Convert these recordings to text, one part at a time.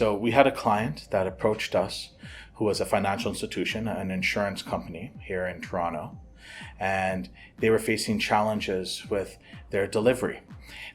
So we had a client that approached us who was a financial institution, an insurance company here in Toronto, and they were facing challenges with their delivery.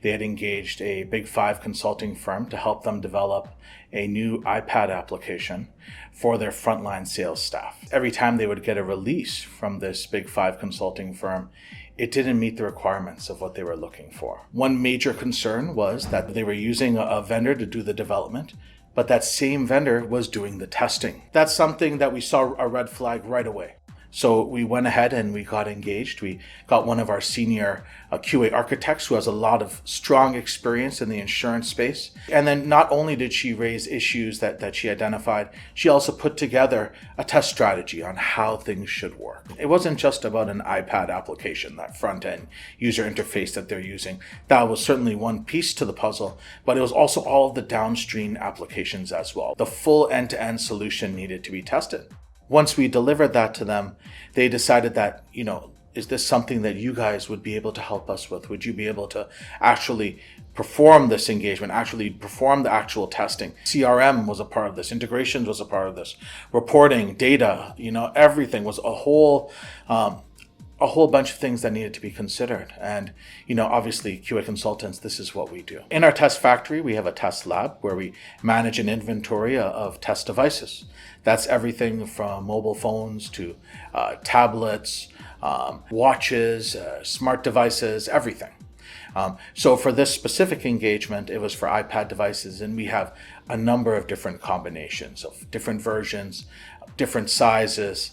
They had engaged a Big Five consulting firm to help them develop a new iPad application for their frontline sales staff. Every time they would get a release from this Big Five consulting firm, it didn't meet the requirements of what they were looking for. One major concern was that they were using a vendor to do the development, but that same vendor was doing the testing. That's something that we saw a red flag right away. So we went ahead and we got engaged. We got one of our senior QA architects who has a lot of strong experience in the insurance space. And then not only did she raise issues that she identified, she also put together a test strategy on how things should work. It wasn't just about an iPad application, that front-end user interface that they're using. That was certainly one piece to the puzzle, but it was also all of the downstream applications as well. The full end-to-end solution needed to be tested. Once we delivered that to them, they decided that, is this something that you guys would be able to help us with? Would you be able to actually perform this engagement, actually perform the actual testing? CRM was a part of this, integrations was a part of this, reporting, data, everything was a whole bunch of things that needed to be considered. And, obviously QA consultants, this is what we do. In our test factory, we have a test lab where we manage an inventory of test devices. That's everything from mobile phones to tablets, watches, smart devices, everything. So for this specific engagement, it was for iPad devices, and we have a number of different combinations of different versions, different sizes,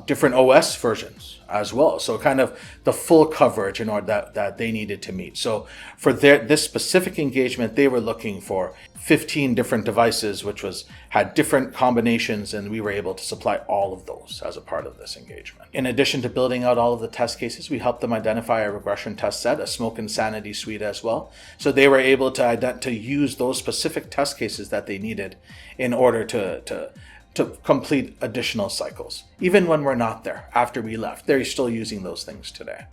different OS versions as well. So kind of the full coverage in order that they needed to meet. So for this specific engagement, they were looking for 15 different devices, which had different combinations, and we were able to supply all of those as a part of this engagement. In addition to building out all of the test cases, we helped them identify a regression test set, a smoke and sanity suite as well. So they were able to use those specific test cases that they needed in order to complete additional cycles. Even when we're not there, after we left, they're still using those things today.